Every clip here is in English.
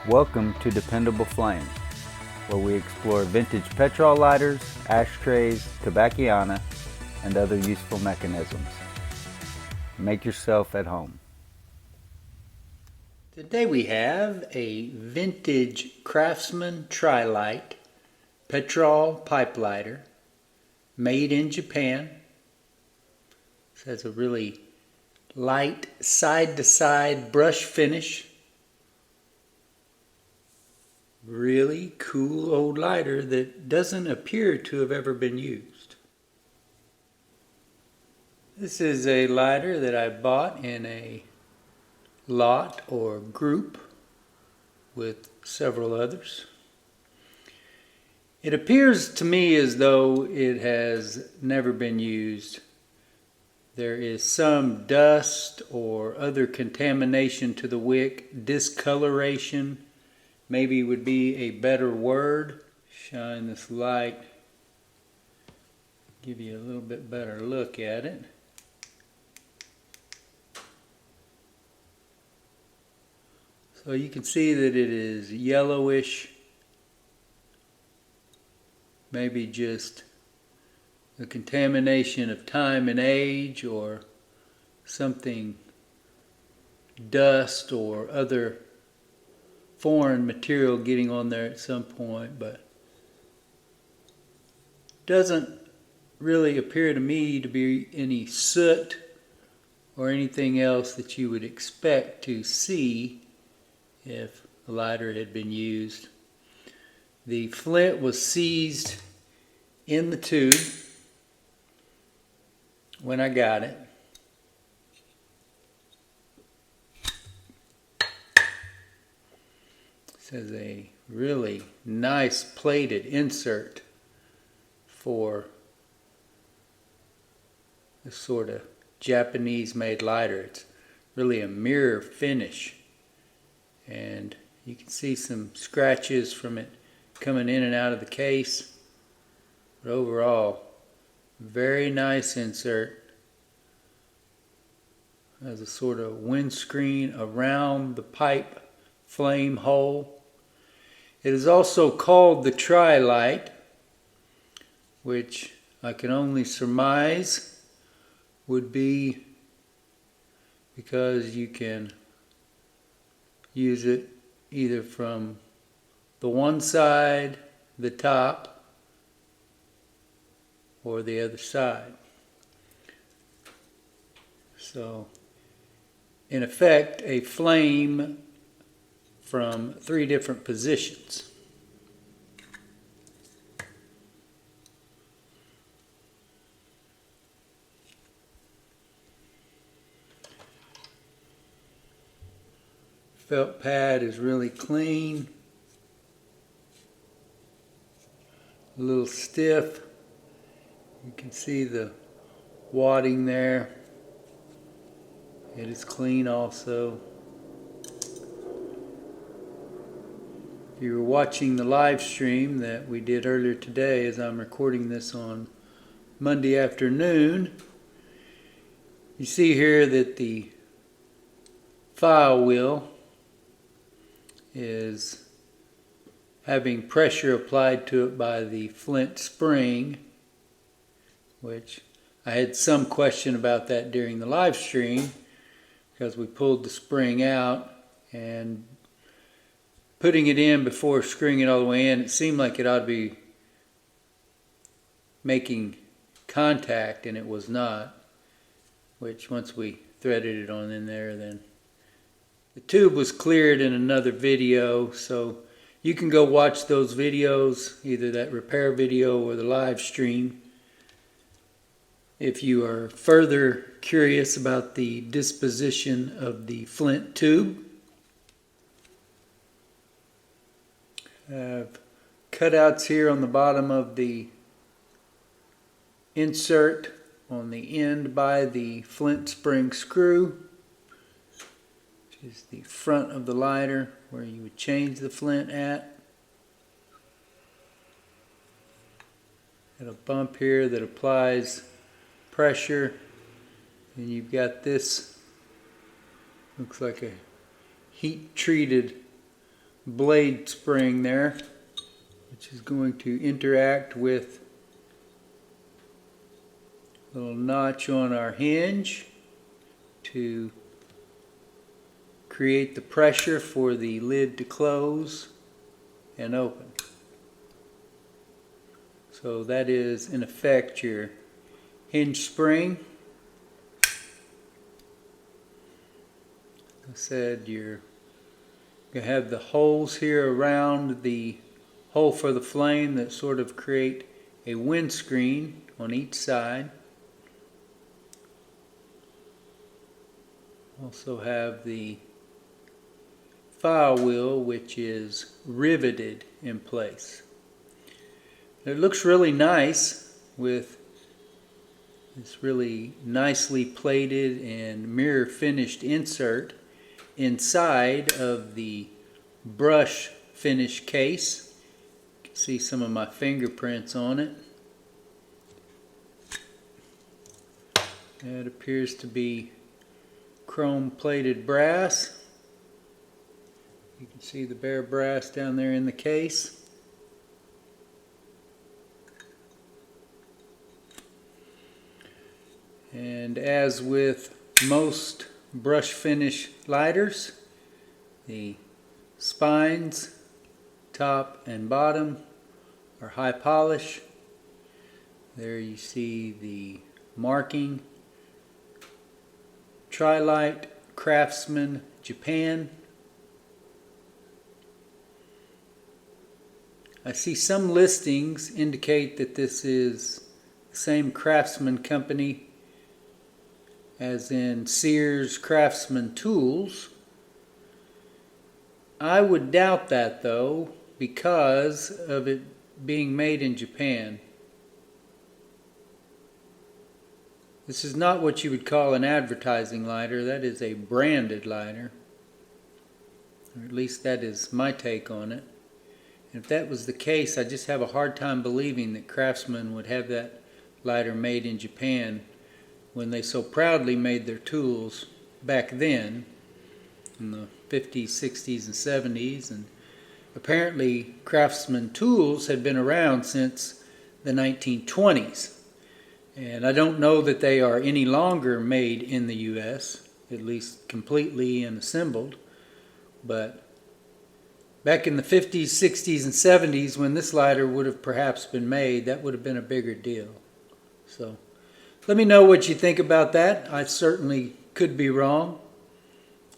Welcome to Dependable Flame, where we explore vintage petrol lighters, ashtrays, tobacconana, and other useful mechanisms. Make yourself at home. Today we have a vintage CRAFTSMAN TRILITE Petrol pipe lighter made in Japan. This has a really light side-to-side brush finish. Really cool old lighter that doesn't appear to have ever been used. This is a lighter that I bought in a lot or group with several others. It appears to me as though it has never been used. There is some dust or other contamination to the wick, discoloration maybe would be a better word. Shine this light, give you a little bit better look at it. So you can see that it is yellowish, maybe just a contamination of time and age or something, dust or other foreign material getting on there at some point, but doesn't really appear to me to be any soot or anything else that you would expect to see if a lighter had been used. The flint was seized in the tube when I got it. This is a really nice plated insert for this sort of Japanese made lighter. It's really a mirror finish, and you can see some scratches from it coming in and out of the case, but overall very nice insert. Has a sort of windscreen around the pipe flame hole. It is also called the Trilite, which I can only surmise would be because you can use it either from the one side, the top, or the other side. So, in effect, a flame from 3 different positions. Felt pad is really clean, a little stiff. You can see the wadding there. It is clean also. If you were watching the live stream that we did earlier today, as I'm recording this on Monday afternoon, you see here that the file wheel is having pressure applied to it by the flint spring, which I had some question about that during the live stream because we pulled the spring out, and putting it in before screwing it all the way in, it seemed like it ought to be making contact, and it was not, which once we threaded it on in there, then the tube was cleared in another video. So you can go watch those videos, either that repair video or the live stream, if you are further curious about the disposition of the flint tube. I have cutouts here on the bottom of the insert on the end by the flint spring screw, which is the front of the lighter where you would change the flint at. Got a bump here that applies pressure, and you've got this, looks like a heat treated blade spring there, which is going to interact with a little notch on our hinge to create the pressure for the lid to close and open. So that is in effect your hinge spring. I said you're going to have the holes here around the hole for the flame that sort of create a windscreen on each side. Also have the file wheel, which is riveted in place. It looks really nice with this really nicely plated and mirror finished insert inside of the brush finish case. You can see some of my fingerprints on it. That appears to be chrome plated brass. You can see the bare brass down there in the case. And as with most brush finish lighters, the spines, top and bottom, are high polish. There you see the marking, Trilite, Craftsman, Japan. I see some listings indicate that this is the same Craftsman company as in Sears Craftsman Tools. I would doubt that though, because of it being made in Japan. This is not what you would call an advertising lighter. That is a branded lighter. Or at least that is my take on it. And if that was the case, I just have a hard time believing that Craftsman would have that lighter made in Japan when they so proudly made their tools back then in the 50s, 60s, and 70s. And apparently Craftsman tools had been around since the 1920s. And I don't know that they are any longer made in the U.S., at least completely and assembled. But back in the 50s, 60s, and 70s, when this lighter would have perhaps been made, that would have been a bigger deal. So let me know what you think about that. I certainly could be wrong.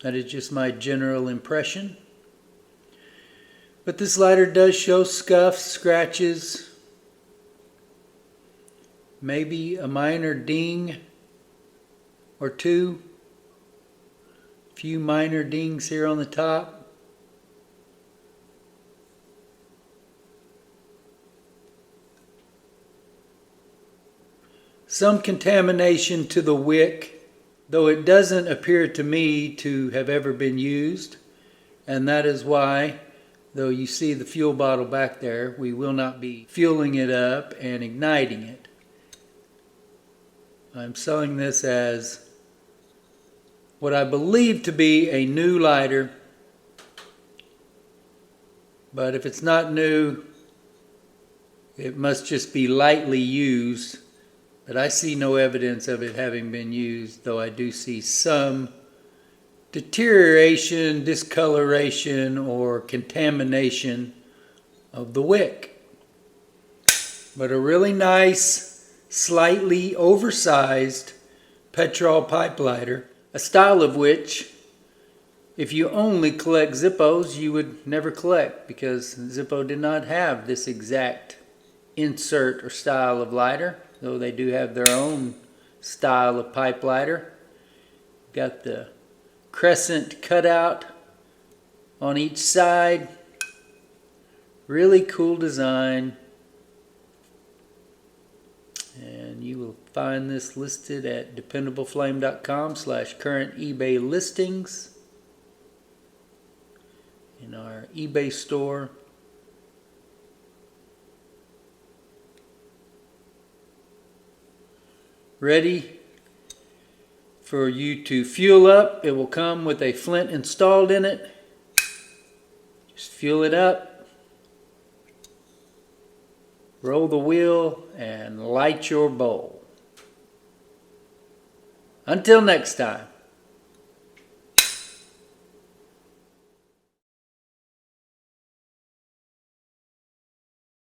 That is just my general impression. But this lighter does show scuffs, scratches, maybe a minor ding or two. A few minor dings here on the top. Some contamination to the wick, though it doesn't appear to me to have ever been used. And that is why, though you see the fuel bottle back there, we will not be fueling it up and igniting it. I'm selling this as what I believe to be a new lighter, but if it's not new, it must just be lightly used. But I see no evidence of it having been used, though I do see some deterioration, discoloration, or contamination of the wick. But a really nice, slightly oversized Petrol pipe lighter, a style of which, if you only collect Zippos, you would never collect, because Zippo did not have this exact insert or style of lighter, though they do have their own style of pipe lighter. Got the crescent cutout on each side. Really cool design. And you will find this listed at dependableflame.com/current eBay listings in our eBay store. Ready for you to fuel up. It will come with a flint installed in it. Just fuel it up, roll the wheel, and light your bowl. Until next time.